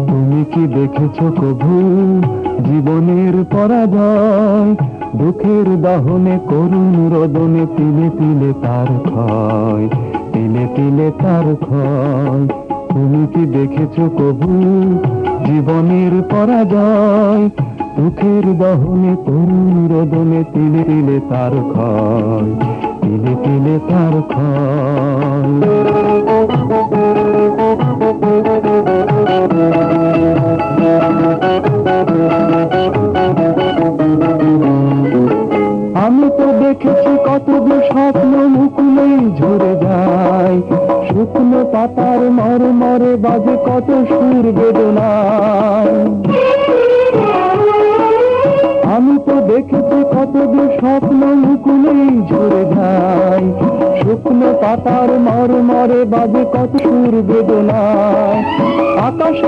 তুমি কি দেখেছো কভু জীবনের পরাজয়? দুঃখের দহনে করুণ রোদনে তিলে তিলে তার ক্ষয়, তিলে তিলে তার ক্ষয়। তুমি কি দেখেছো কভু জীবনের পরাজয়? দুঃখের দহনে করুণ রোদনে তিলে তিলে তার ক্ষয়, তিলে তিলে তার ক্ষয়। আমি তো দেখেছি কতগুলো স্বপ্ন মুকুলেই ঝরে যায়, শুকনো পাতার মরে মরে বাজে কত সুর বেদনায়। আমি তো দেখেছি কতগুলো স্বপ্ন মুকুলেই ঝরে যায়, শুকনো পাতার মরে মরে বাজে কত সুর বেদনায়। আকাশে